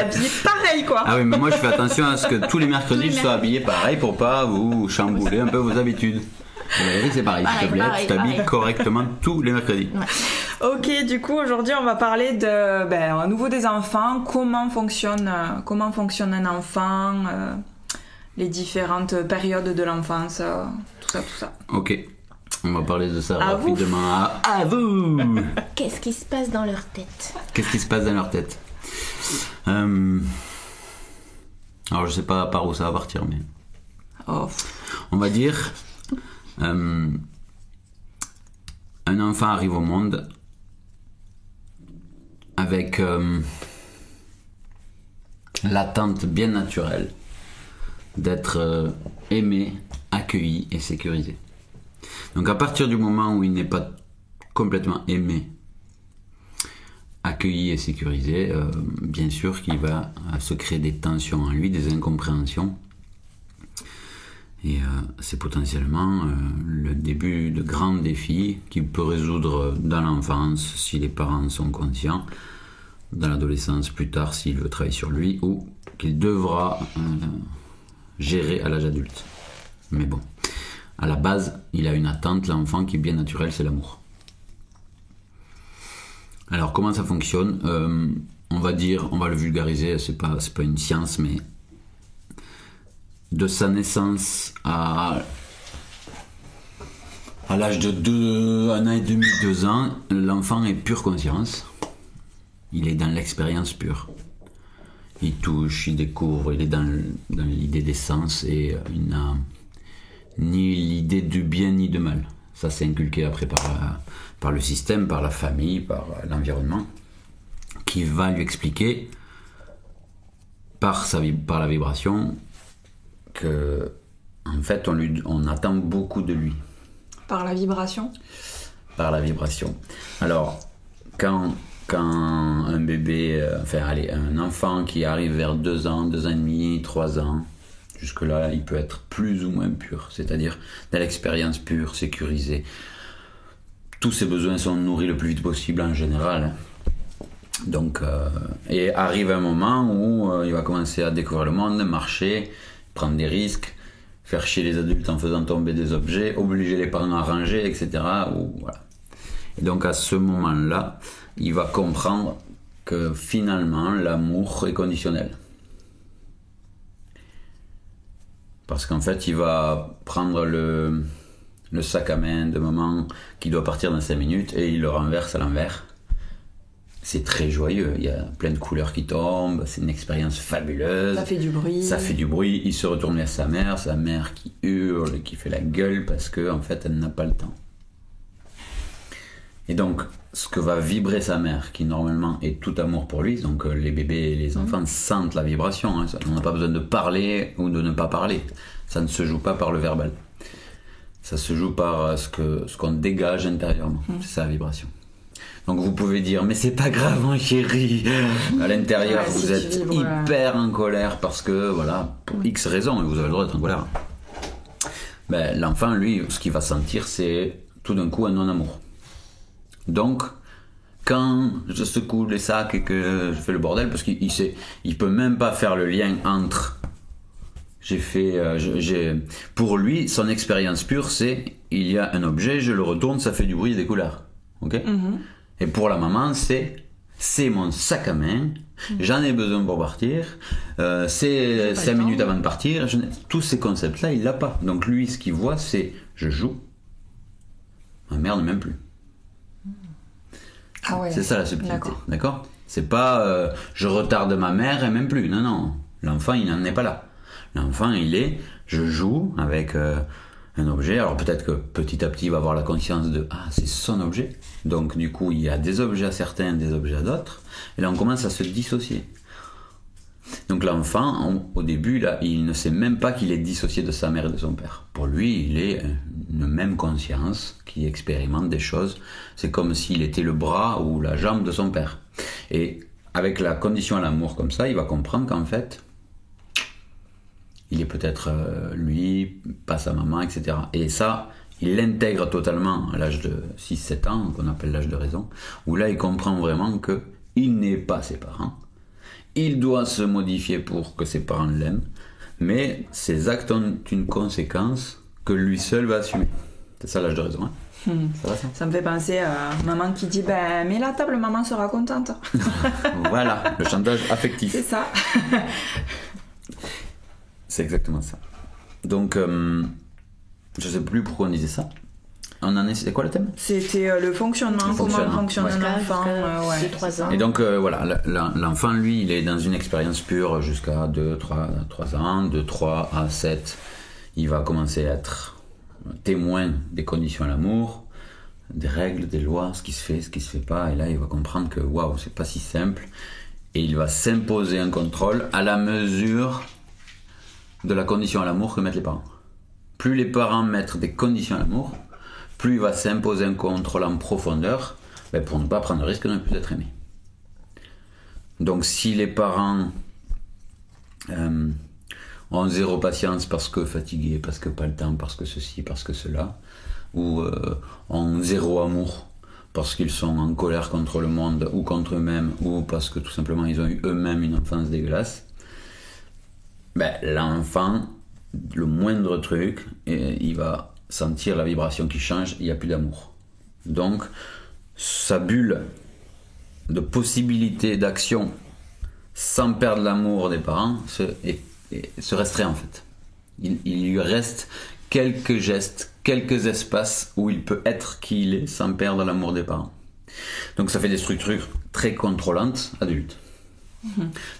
habillé pareil, quoi. Ah oui, mais moi je fais attention à ce que tous les mercredis je sois habillé pareil pour pas vous chambouler un peu vos habitudes. Valérie, c'est pareil, s'il te plaît, tu t'habilles correctement tous les mercredis. Ouais. Ok, du coup aujourd'hui on va parler de à nouveau des enfants, comment fonctionne un enfant, les différentes périodes de l'enfance, tout ça. Ok, on va parler de ça à rapidement. À vous. Qu'est-ce qui se passe dans leur tête? Qu'est-ce qui se passe dans leur tête? Alors je sais pas par où ça va partir, mais on va dire un enfant arrive au monde avec l'attente bien naturelle d'être aimé, accueilli et sécurisé. Donc à partir du moment où il n'est pas complètement aimé, accueilli et sécurisé, bien sûr qu'il va se créer des tensions en lui, des incompréhensions. Et c'est potentiellement le début de grands défis qu'il peut résoudre dans l'enfance si les parents sont conscients, dans l'adolescence plus tard s'il veut travailler sur lui, ou qu'il devra gérer à l'âge adulte. Mais bon, à la base, il a une attente, l'enfant, qui est bien naturelle, c'est l'amour. Alors comment ça fonctionne? On va le vulgariser, c'est pas une science, mais de sa naissance à l'âge de 1 an et demi, 2 ans, l'enfant est pure conscience. Il est dans l'expérience pure. Il touche, il découvre, il est dans l'idée des sens et il n'a ni l'idée du bien ni du mal. Ça c'est inculqué après par le système, par la famille, par l'environnement, qui va lui expliquer par la vibration que en fait on attend beaucoup de lui. Par la vibration? Par la vibration. Alors quand un bébé, un enfant qui arrive vers 2 ans, 2 ans et demi, 3 ans, jusque-là il peut être plus ou moins pur, c'est-à-dire dans l'expérience pure, sécurisée. Tous ses besoins sont nourris le plus vite possible en général. Donc, et arrive un moment où il va commencer à découvrir le monde, marcher, prendre des risques, faire chier les adultes en faisant tomber des objets, obliger les parents à ranger, etc. Voilà. Et donc à ce moment-là, il va comprendre que finalement l'amour est conditionnel. Parce qu'en fait, il va prendre le sac à main de maman qui doit partir dans 5 minutes et il le renverse à l'envers. C'est très joyeux, il y a plein de couleurs qui tombent, c'est une expérience fabuleuse. Ça fait du bruit. Il se retourne vers sa mère qui hurle, qui fait la gueule parce qu'en fait elle n'a pas le temps. Et donc, ce que va vibrer sa mère, qui normalement est tout amour pour lui, donc les bébés et les enfants sentent la vibration, hein, on n'a pas besoin de parler ou de ne pas parler, ça ne se joue pas par le verbal. Ça se joue par ce qu'on dégage intérieurement, c'est ça la vibration. Donc vous pouvez dire, mais c'est pas grave mon chéri, à l'intérieur vous êtes hyper en colère parce que voilà, pour X raisons, et vous avez le droit d'être en colère. Ben, l'enfant lui, ce qu'il va sentir c'est tout d'un coup un non-amour. Donc quand je secoue les sacs et que je fais le bordel, parce qu'il peut même pas faire le lien entre pour lui son expérience pure c'est il y a un objet, je le retourne, ça fait du bruit et des couleurs, ok. Et pour la maman, c'est mon sac à main, j'en ai besoin pour partir, c'est 5 minutes avant de partir, tous ces concepts-là, il l'a pas. Donc lui, ce qu'il voit, c'est je joue, ma mère ne m'aime plus. Ah ouais, c'est ça la subtilité, d'accord. C'est pas je retarde ma mère, elle m'aime plus. Non, l'enfant, il n'en est pas là. L'enfant, il est je joue avec un objet, alors peut-être que petit à petit il va avoir la conscience de c'est son objet, donc du coup il y a des objets à certains, des objets à d'autres, et là on commence à se dissocier. Donc l'enfant, au début là, il ne sait même pas qu'il est dissocié de sa mère et de son père. Pour lui, il est une même conscience qui expérimente des choses, c'est comme s'il était le bras ou la jambe de son père. Et avec la condition à l'amour comme ça, il va comprendre qu'en fait il est peut-être lui, pas sa maman, etc. Et ça, il l'intègre totalement à l'âge de 6-7 ans, qu'on appelle l'âge de raison, où là, il comprend vraiment qu'il n'est pas ses parents. il doit se modifier pour que ses parents l'aiment, mais ses actes ont une conséquence que lui seul va assumer. C'est ça l'âge de raison, hein. Ça va, ça ? Ça me fait penser à maman qui dit mets la table, maman sera contente. Voilà, le chantage affectif. C'est ça. C'est exactement ça. Donc, je sais plus pourquoi on disait ça. C'était quoi le thème ? C'était le fonctionnement, comment fonctionne un enfant. De 3 ans. Et donc, voilà, l'enfant, lui, il est dans une expérience pure jusqu'à 3 ans, de 3 à 7. Il va commencer à être témoin des conditions à l'amour, des règles, des lois, ce qui se fait, ce qui se fait pas. Et là, il va comprendre que, waouh, c'est pas si simple. Et il va s'imposer un contrôle à la mesure de la condition à l'amour que mettent les parents. Plus les parents mettent des conditions à l'amour, plus il va s'imposer un contrôle en profondeur, pour ne pas prendre le risque de ne plus être aimé. Donc si les parents ont zéro patience parce que fatigués, parce que pas le temps, parce que ceci, parce que cela, ou ont zéro amour parce qu'ils sont en colère contre le monde ou contre eux-mêmes, ou parce que tout simplement ils ont eu eux-mêmes une enfance dégueulasse, l'enfant, le moindre truc, il va sentir la vibration qui change, il n'y a plus d'amour. Donc, sa bulle de possibilité d'action sans perdre l'amour des parents se restreint en fait. Il lui reste quelques gestes, quelques espaces où il peut être qui il est sans perdre l'amour des parents. Donc ça fait des structures très contrôlantes adultes.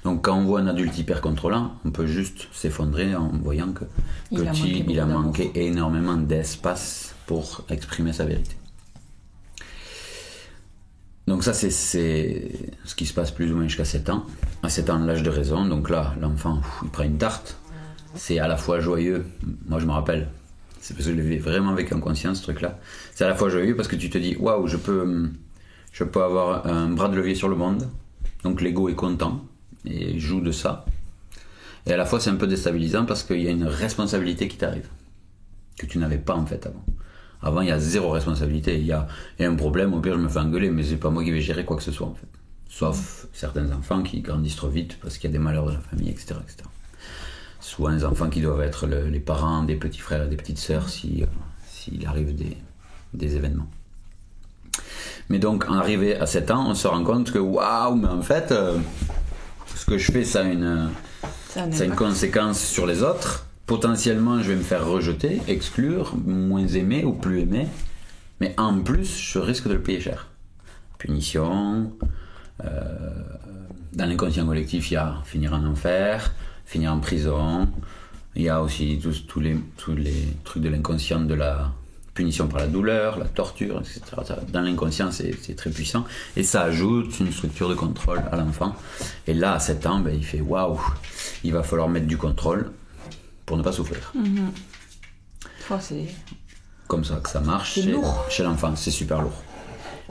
Donc quand on voit un adulte hyper contrôlant, on peut juste s'effondrer en voyant que petit, il a manqué énormément d'espace pour exprimer sa vérité. Donc ça c'est ce qui se passe plus ou moins jusqu'à 7 ans. À 7 ans, l'âge de raison, donc là l'enfant il prend une tarte, c'est à la fois joyeux, moi je me rappelle, c'est parce que je l'ai vraiment vécu en conscience ce truc là, c'est à la fois joyeux parce que tu te dis waouh, je peux avoir un bras de levier sur le monde. Donc l'ego est content et joue de ça. Et à la fois c'est un peu déstabilisant parce qu'il y a une responsabilité qui t'arrive, que tu n'avais pas en fait avant. Avant il y a zéro responsabilité, il y a un problème, au pire je me fais engueuler, mais c'est pas moi qui vais gérer quoi que ce soit en fait. Sauf certains enfants qui grandissent trop vite parce qu'il y a des malheurs de la famille, etc. Souvent les enfants qui doivent être les parents des petits frères et des petites sœurs s'il arrive des événements. Mais donc, en arrivé à 7 ans, on se rend compte que waouh, mais en fait, ce que je fais, ça a une conséquence sur les autres. Potentiellement, je vais me faire rejeter, exclure, moins aimer ou plus aimer. Mais en plus, je risque de le payer cher. Punition. Dans l'inconscient collectif, il y a finir en enfer, finir en prison. Il y a aussi tous les trucs de l'inconscient de la punition par la douleur, la torture, etc. Dans l'inconscient, c'est très puissant. Et ça ajoute une structure de contrôle à l'enfant. Et là, à 7 ans, il fait waouh, il va falloir mettre du contrôle pour ne pas souffrir. C'est comme ça que ça marche chez l'enfant, c'est super lourd.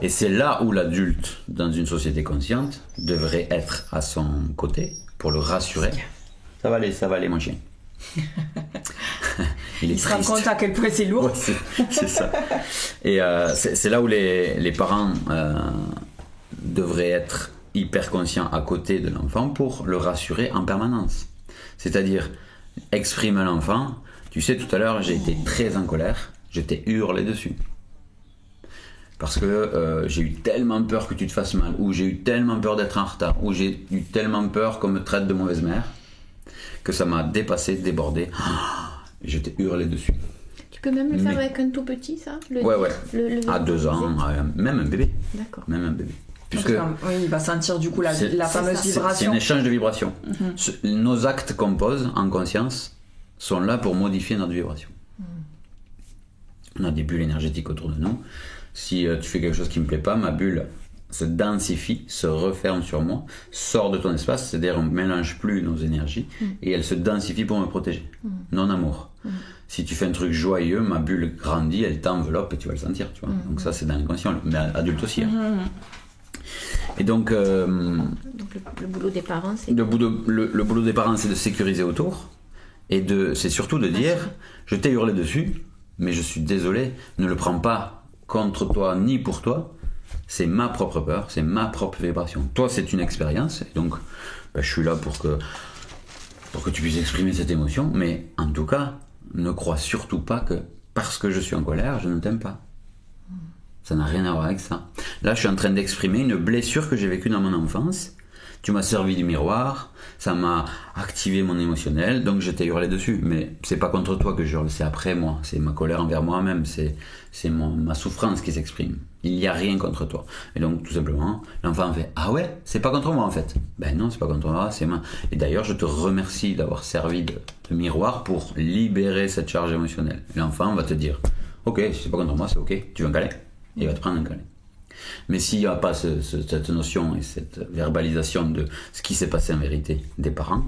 Et c'est là où l'adulte, dans une société consciente, devrait être à son côté pour le rassurer. Ça va aller, mon chien. Il se rend compte à quel point c'est lourd. Ouais, c'est ça. Et c'est là où les parents devraient être hyper conscients à côté de l'enfant pour le rassurer en permanence. C'est-à-dire, exprime à l'enfant, tu sais, tout à l'heure, j'ai été très en colère, je t'ai hurlé dessus. Parce que j'ai eu tellement peur que tu te fasses mal, ou j'ai eu tellement peur d'être en retard, ou j'ai eu tellement peur qu'on me traite de mauvaise mère, que ça m'a dépassé, débordé. Je t'ai hurlé dessus. Tu peux même le faire avec un tout petit, ça ? Ouais. À 2 ans, même un bébé. D'accord. Même un bébé. Puisque il va sentir du coup la fameuse vibration. C'est un échange de vibrations. Nos actes qu'on pose en conscience sont là pour modifier notre vibration. On a des bulles énergétiques autour de nous. Si tu fais quelque chose qui ne me plaît pas, ma bulle se densifie, se referme sur moi, sort de ton espace, c'est-à-dire on ne mélange plus nos énergies et elle se densifie pour me protéger. Non-amour. Si tu fais un truc joyeux, ma bulle grandit, elle t'enveloppe et tu vas le sentir. Tu vois. Donc ça c'est dans l'inconscient, mais adulte aussi. Et donc le boulot des parents, c'est... Le boulot des parents, c'est de sécuriser autour et c'est surtout de dire je t'ai hurlé dessus, mais je suis désolé, ne le prends pas contre toi ni pour toi, c'est ma propre peur, c'est ma propre vibration. Toi c'est une expérience, et donc je suis là pour que tu puisses exprimer cette émotion, mais en tout cas, ne crois surtout pas que parce que je suis en colère, je ne t'aime pas. Ça n'a rien à voir avec ça. Là, je suis en train d'exprimer une blessure que j'ai vécue dans mon enfance. Tu m'as servi du miroir, ça m'a activé mon émotionnel, donc je t'ai hurlé dessus. Mais c'est pas contre toi que je hurle, c'est après moi. C'est ma colère envers moi-même, c'est ma souffrance qui s'exprime. Il n'y a rien contre toi. Et donc, tout simplement, l'enfant fait « Ah ouais, c'est pas contre moi en fait ». Ben non, c'est pas contre moi, c'est moi. Et d'ailleurs, je te remercie d'avoir servi de miroir pour libérer cette charge émotionnelle. L'enfant va te dire « Ok, si c'est pas contre moi, c'est ok, tu veux un câlin ?» Il va te prendre un câlin. Mais s'il n'y a pas cette notion et cette verbalisation de ce qui s'est passé en vérité des parents,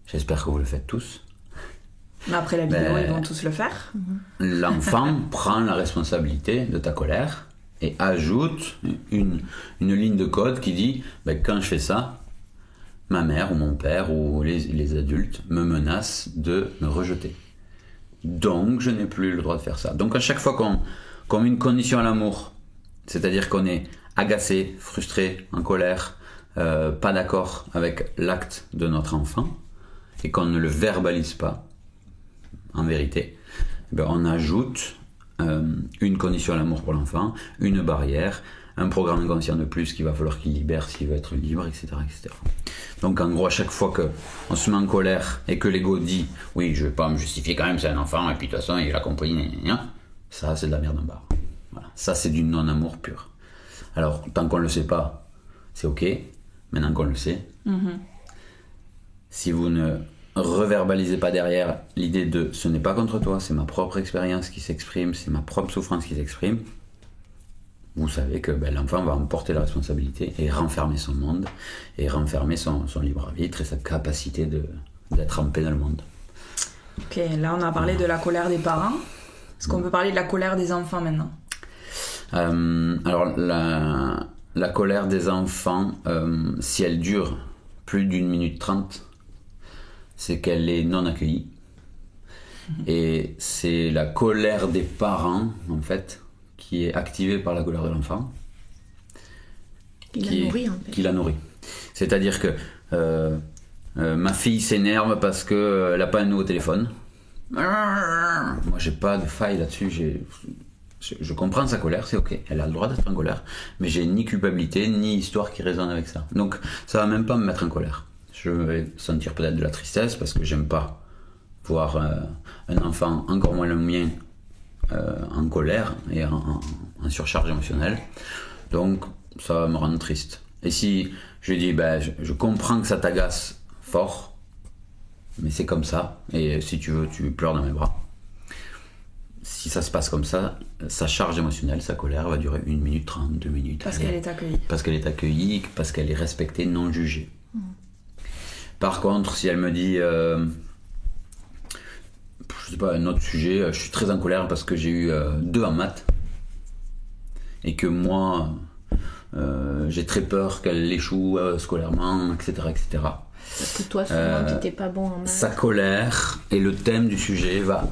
j'espère que vous le faites tous. Mais après la vidéo, ils vont tous le faire. L'enfant prend la responsabilité de ta colère et ajoute une ligne de code qui dit quand je fais ça, ma mère ou mon père ou les adultes me menacent de me rejeter. Donc je n'ai plus le droit de faire ça. Donc à chaque fois qu'on met une condition à l'amour, c'est-à-dire qu'on est agacé, frustré, en colère, pas d'accord avec l'acte de notre enfant, et qu'on ne le verbalise pas, en vérité, on ajoute une condition à l'amour pour l'enfant, une barrière, un programme inconscient de plus qu'il va falloir qu'il libère s'il veut être libre, etc., etc. Donc en gros, à chaque fois qu'on se met en colère et que l'ego dit « Oui, je vais pas me justifier quand même, c'est un enfant, et puis de toute façon, il a compris, ça c'est de la merde en barre. » Voilà. Ça, c'est du non-amour pur. Alors, tant qu'on ne le sait pas, c'est ok. Maintenant qu'on le sait, si vous ne reverbalisez pas derrière l'idée de ce n'est pas contre toi, c'est ma propre expérience qui s'exprime, c'est ma propre souffrance qui s'exprime, vous savez que l'enfant va en porter la responsabilité et renfermer son monde, et renfermer son libre arbitre et sa capacité d'être en paix dans le monde. Ok, là on a parlé de la colère des parents. Est-ce qu'on peut parler de la colère des enfants maintenant ? Alors la colère des enfants, si elle dure plus d'1 minute 30, c'est qu'elle est non accueillie. Et c'est la colère des parents, en fait, qui est activée par la colère de l'enfant. Qui la nourrit. C'est-à-dire que ma fille s'énerve parce qu'elle n'a pas un nouveau téléphone. Moi, j'ai pas de faille là-dessus. Je comprends sa colère, c'est ok, elle a le droit d'être en colère, mais j'ai ni culpabilité, ni histoire qui résonne avec ça. Donc ça va même pas me mettre en colère. Je vais sentir peut-être de la tristesse parce que j'aime pas voir un enfant, encore moins le mien, en colère et en surcharge émotionnelle. Donc ça va me rendre triste. Et si je lui dis, je comprends que ça t'agace fort, mais c'est comme ça, et si tu veux, tu pleures dans mes bras. Si ça se passe comme ça, sa charge émotionnelle, sa colère va durer 1 minute 30, 2 minutes. Parce qu'elle est accueillie. Parce qu'elle est accueillie, parce qu'elle est respectée, non jugée. Par contre, si elle me dit, je sais pas, un autre sujet, je suis très en colère parce que j'ai eu 2 en maths, et que moi, j'ai très peur qu'elle échoue scolairement, etc., etc. Parce que toi, souvent, tu n'étais pas bon en maths. Sa colère et le thème du sujet va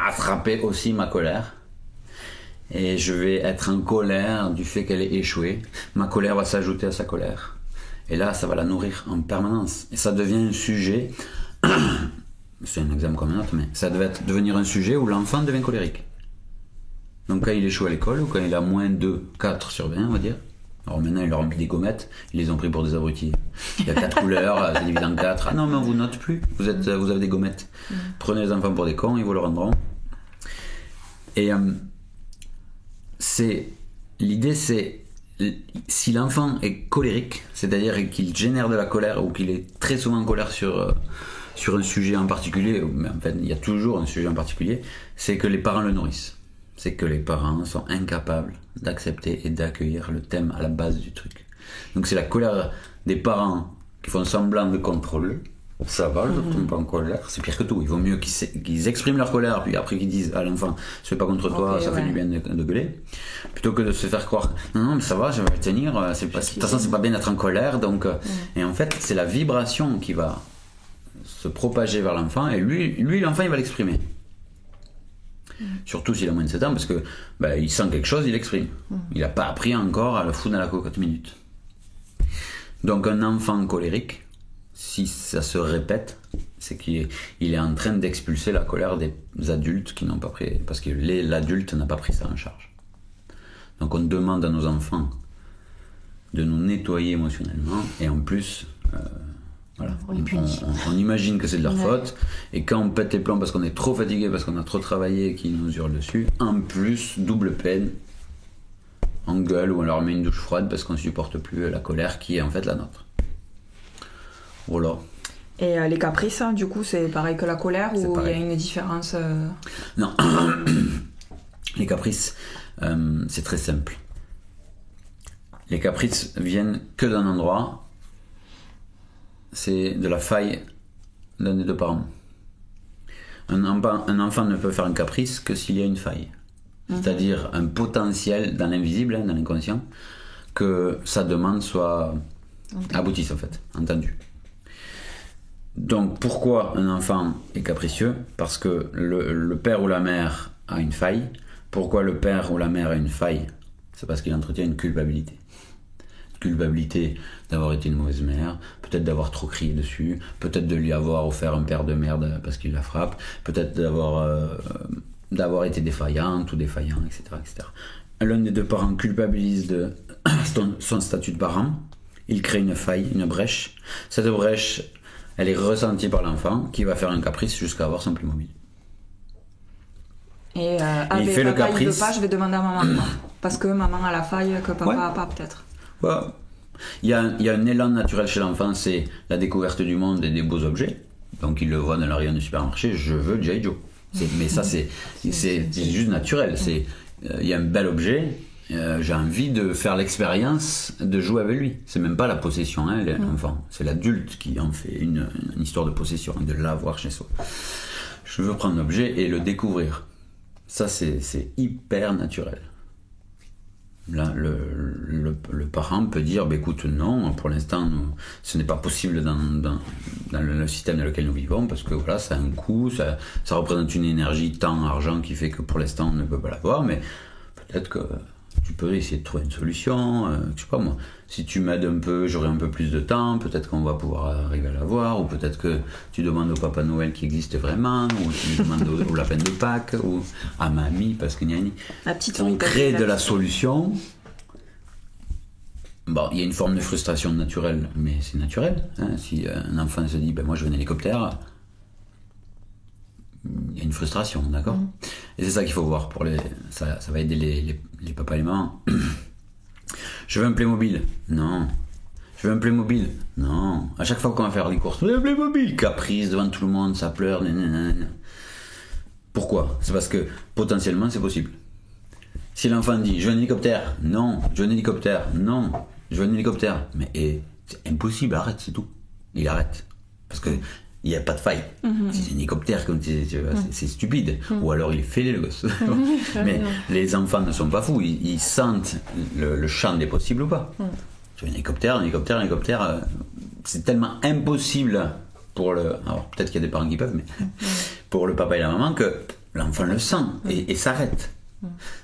attraper aussi ma colère, et je vais être en colère du fait qu'elle ait échoué. Ma colère va s'ajouter à sa colère, et là ça va la nourrir en permanence, et ça devient un sujet c'est un exemple comme un autre, mais ça devait devenir un sujet où l'enfant devient colérique. Donc quand il échoue à l'école, ou quand il a moins de 4 sur 20, on va dire, alors maintenant il leur remplit des gommettes, ils les ont pris pour des abrutis. Il y a 4 couleurs, c'est divisé en 4. Ah non, mais on vous note plus, vous avez des gommettes. Prenez les enfants pour des cons, ils vous le rendront. Et l'idée c'est, si l'enfant est colérique, c'est-à-dire qu'il génère de la colère, ou qu'il est très souvent en colère sur un sujet en particulier, mais en fait il y a toujours un sujet en particulier, c'est que les parents le nourrissent. C'est que les parents sont incapables d'accepter et d'accueillir le thème à la base du truc. Donc c'est la colère des parents qui font semblant de contrôle. Ça va, je ne tombe pas en colère. C'est pire que tout. Il vaut mieux qu'ils expriment leur colère, puis après qu'ils disent à l'enfant, je ne fais pas contre toi, ça fait du bien de gueuler, plutôt que de se faire croire, non mais ça va, je vais tenir, de toute façon c'est pas bien d'être en colère. Donc, et en fait c'est la vibration qui va se propager vers l'enfant, et lui l'enfant il va l'exprimer. Surtout s'il a moins de 7 ans, parce que il sent quelque chose, il l'exprime. Il n'a pas appris encore à le foutre dans la cocotte minute. Donc un enfant colérique, si ça se répète, c'est qu'il est en train d'expulser la colère des adultes qui n'ont pas pris, parce que l'adulte n'a pas pris ça en charge. Donc on demande à nos enfants de nous nettoyer émotionnellement, et en plus, voilà, on imagine que c'est de leur faute, et quand on pète les plombs parce qu'on est trop fatigué, parce qu'on a trop travaillé et qu'ils nous hurlent dessus, en plus, double peine, on gueule ou on leur met une douche froide parce qu'on ne supporte plus la colère qui est en fait la nôtre. Voilà. Et les caprices, du coup, c'est pareil que la colère ou il y a une différence Non. Les caprices, c'est très simple. Les caprices viennent que d'un endroit, c'est de la faille d'un des deux parents. Un enfant ne peut faire un caprice que s'il y a une faille. C'est-à-dire un potentiel dans l'invisible, dans l'inconscient, que sa demande soit aboutisse en fait, entendue. Donc pourquoi un enfant est capricieux ? Parce que le père ou la mère a une faille. Pourquoi le père ou la mère a une faille ? C'est parce qu'il entretient une culpabilité. Culpabilité d'avoir été une mauvaise mère, peut-être d'avoir trop crié dessus, peut-être de lui avoir offert un père de merde parce qu'il la frappe, peut-être d'avoir été défaillante ou défaillant, etc., etc. L'un des deux parents culpabilise de son statut de parent, il crée une faille, une brèche. Cette brèche, elle est ressentie par l'enfant qui va faire un caprice jusqu'à avoir son Playmobil. Et il fait le caprice. Il veut pas, je vais demander à maman. Parce que maman a la faille que papa n'a pas peut-être. Ouais. Il y a un élan naturel chez l'enfant, c'est la découverte du monde et des beaux objets. Donc il le voit dans le rayon du supermarché, je veux G.I. Joe. Mais ça c'est juste naturel. Il y a un bel objet, j'ai envie de faire l'expérience de jouer avec lui. C'est même pas la possession, l'enfant. C'est l'adulte qui en fait une histoire de possession, de l'avoir chez soi. Je veux prendre l'objet et le découvrir. Ça c'est hyper naturel. Là, le parent peut dire écoute, non, pour l'instant, ce n'est pas possible dans le système dans lequel nous vivons, parce que voilà, ça a un coût, ça représente une énergie, temps, argent, qui fait que pour l'instant, on ne peut pas l'avoir, mais peut-être que tu peux essayer de trouver une solution. Je sais pas moi, si tu m'aides un peu, j'aurai un peu plus de temps, peut-être qu'on va pouvoir arriver à l'avoir, ou peut-être que tu demandes au Papa Noël qui existe vraiment, ou tu demandes au lapin de Pâques, ou à mamie, parce que on crée de la solution. Bon, il y a une forme de frustration naturelle, mais c'est naturel. Si un enfant se dit moi je veux un hélicoptère, il y a une frustration, d'accord ? Et c'est ça qu'il faut voir. Ça va aider les papas et les mamans. Je veux un Playmobil. Non. Je veux un Playmobil. Non. À chaque fois qu'on va faire des courses, un Playmobil. Caprice devant tout le monde, ça pleure. Nanana. Pourquoi ? C'est parce que potentiellement c'est possible. Si l'enfant dit je veux un hélicoptère, non. Je veux un hélicoptère, non. Je veux un hélicoptère. Mais c'est impossible, arrête, c'est tout. Il arrête. Parce que il n'y a pas de faille. C'est un hélicoptère, comme c'est stupide. Ou alors il est fêlé, le gosse. Mais les enfants ne sont pas fous. Ils sentent le champ des possibles ou pas. Tu veux un hélicoptère, c'est tellement impossible pour le... Alors peut-être qu'il y a des parents qui peuvent, mais pour le papa et la maman, que l'enfant le sent et s'arrête.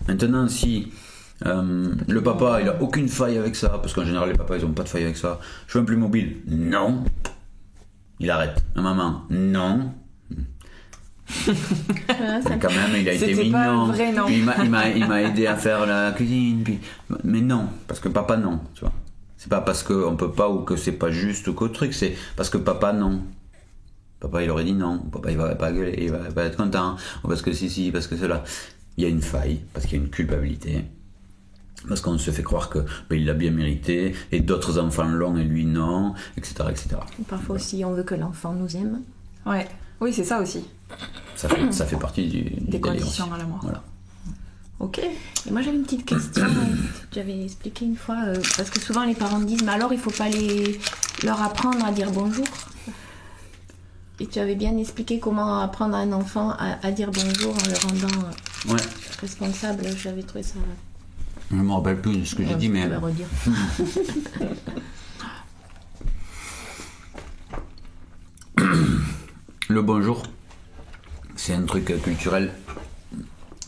Maintenant, si... le papa il a aucune faille avec ça, parce qu'en général les papas ils ont pas de faille avec ça, je veux un Playmobil, non, il arrête. La maman, non. Mais quand même il a été mignon, vrai, non. Puis il m'a aidé à faire la cuisine, puis... mais non, parce que papa non, tu vois. C'est pas parce qu'on peut pas ou que c'est pas juste ou qu'autre truc, c'est parce que papa non. Papa il aurait dit non, papa il va pas gueuler, il va pas être content, ou parce que si, parce que cela. Il y a une faille, parce qu'il y a une culpabilité. Parce qu'on se fait croire que il l'a bien mérité, et d'autres enfants l'ont et lui non, etc. etc. Parfois aussi, on veut que l'enfant nous aime. Ouais. Oui, c'est ça aussi. Ça fait partie des conditions à l'amour. Voilà. Ok. Et moi j'avais une petite question. J'avais expliqué une fois, parce que souvent les parents disent mais alors il faut pas leur apprendre à dire bonjour. Et tu avais bien expliqué comment apprendre à un enfant à dire bonjour en le rendant responsable. J'avais trouvé ça... Je ne me rappelle plus de ce que j'ai dit, mais... Je vais redire. Le bonjour, c'est un truc culturel,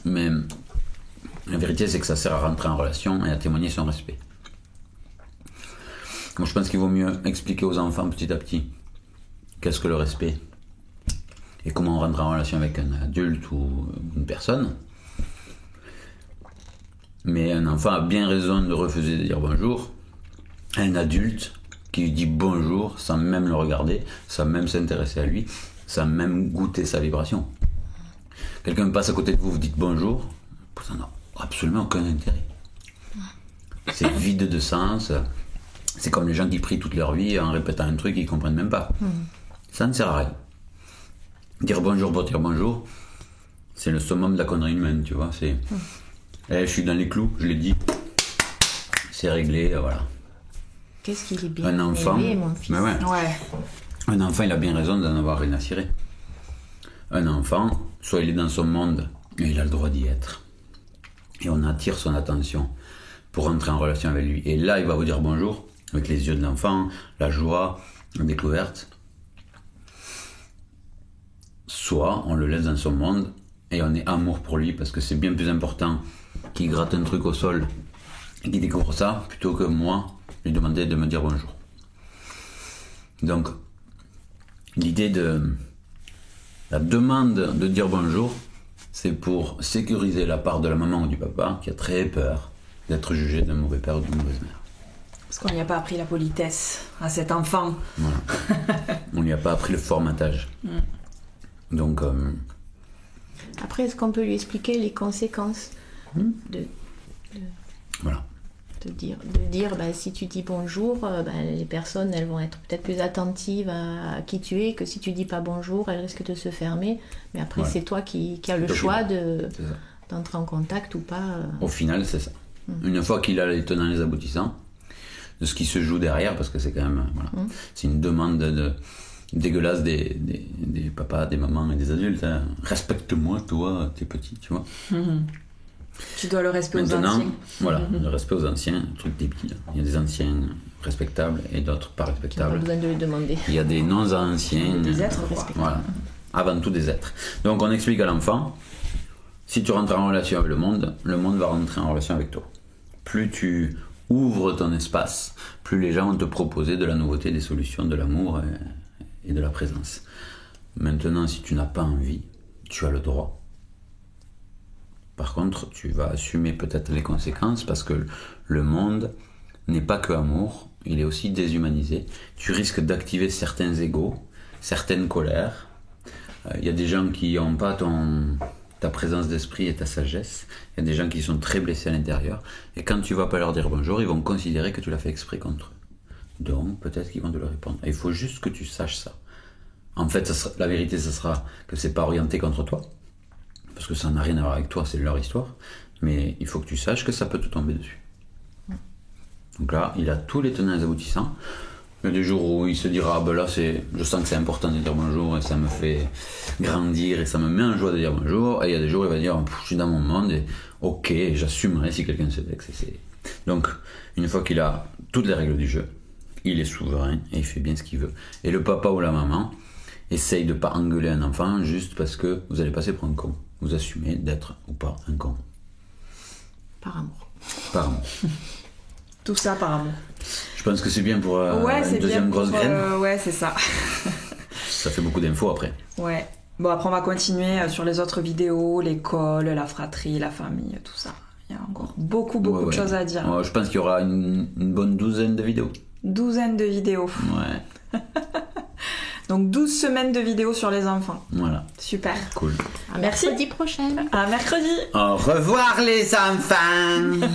mais la vérité c'est que ça sert à rentrer en relation et à témoigner son respect. Moi, je pense qu'il vaut mieux expliquer aux enfants petit à petit qu'est-ce que le respect et comment on rentre en relation avec un adulte ou une personne. Mais un enfant a bien raison de refuser de dire bonjour à un adulte qui lui dit bonjour sans même le regarder, sans même s'intéresser à lui, sans même goûter sa vibration. Quelqu'un passe à côté de vous, vous dites bonjour, ça n'a absolument aucun intérêt. C'est vide de sens. C'est comme les gens qui prient toute leur vie en répétant un truc qu'ils ne comprennent même pas. Ça ne sert à rien. Dire bonjour pour dire bonjour, c'est le summum de la connerie humaine, tu vois. C'est, je suis dans les clous, je l'ai dit, c'est réglé, voilà. Qu'est-ce qu'il est bien Un enfant, élevé, mon fils. Ouais. Un enfant, il a bien raison d'en avoir rien à cirer. Un enfant, soit il est dans son monde et il a le droit d'y être. Et on attire son attention pour rentrer en relation avec lui. Et là, il va vous dire bonjour, avec les yeux de l'enfant, la joie, la découverte. Soit on le laisse dans son monde et on est amour pour lui parce que c'est bien plus important qu'il gratte un truc au sol et qu'il découvre ça plutôt que moi lui demander de me dire bonjour. Donc, l'idée de la demande de dire bonjour, c'est pour sécuriser la part de la maman ou du papa qui a très peur d'être jugé d'un mauvais père ou d'une mauvaise mère. Parce qu'on n'y a pas appris la politesse à cet enfant. Voilà. On n'y a pas appris le formatage. Donc, Après, est-ce qu'on peut lui expliquer les conséquences voilà. de dire si tu dis bonjour, les personnes elles vont être peut-être plus attentives à qui tu es, que si tu dis pas bonjour, elles risquent de se fermer. Mais après, c'est toi qui as le choix d'entrer en contact ou pas. Au final, c'est ça. Une fois qu'il a les tenants et les aboutissants de ce qui se joue derrière, parce que c'est quand même c'est une demande dégueulasse des papas, des mamans et des adultes. Hein. Respecte-moi, toi, t'es petit, tu vois. Tu dois le respect aux Maintenant, anciens. Voilà, le respect aux anciens, truc débile. Il y a des anciens respectables et d'autres pas Tu n'as pas respectables. besoin de le demander. Il y a des non-anciens. Des êtres, quoi. Voilà. Avant tout des êtres. Donc on explique à l'enfant, si tu rentres en relation avec le monde va rentrer en relation avec toi. Plus tu ouvres ton espace, plus les gens vont te proposer de la nouveauté, des solutions, de l'amour et de la présence. Maintenant, si tu n'as pas envie, tu as le droit. Par contre, tu vas assumer peut-être les conséquences parce que le monde n'est pas que amour, il est aussi déshumanisé. Tu risques d'activer certains égos, certaines colères. Il y a des gens qui n'ont pas ta présence d'esprit et ta sagesse. Il y a des gens qui sont très blessés à l'intérieur. Et quand tu ne vas pas leur dire bonjour, ils vont considérer que tu l'as fait exprès contre eux. Donc, peut-être qu'ils vont te le répondre. Et il faut juste que tu saches ça. En fait, la vérité, ce sera que c'est pas orienté contre toi. Parce que ça n'a rien à voir avec toi, c'est leur histoire. Mais il faut que tu saches que ça peut te tomber dessus. Donc là, il a tous les tenants et les aboutissants. Il y a des jours où il se dira, là, je sens que c'est important de dire bonjour et ça me fait grandir et ça me met en joie de dire bonjour. Et il y a des jours où il va dire, je suis dans mon monde et ok, j'assumerai si quelqu'un se vexe. Donc, une fois qu'il a toutes les règles du jeu, il est souverain et il fait bien ce qu'il veut. Et le papa ou la maman essaye de ne pas engueuler un enfant juste parce que vous allez passer pour un con. Vous assumez d'être ou pas un con. Par amour. Par amour. Tout ça par amour. Je pense que c'est bien pour c'est une deuxième grosse graine. Ouais, c'est ça. Ça fait beaucoup d'infos après. Ouais. Bon, après, on va continuer sur les autres vidéos, l'école, la fratrie, la famille, tout ça. Il y a encore beaucoup de choses à dire. Ouais, je pense qu'il y aura une bonne douzaine de vidéos. 12 de vidéos. Ouais. Donc 12 semaines de vidéos sur les enfants. Voilà. Super. Cool. À Merci. mercredi prochain. À mercredi. Au revoir les enfants.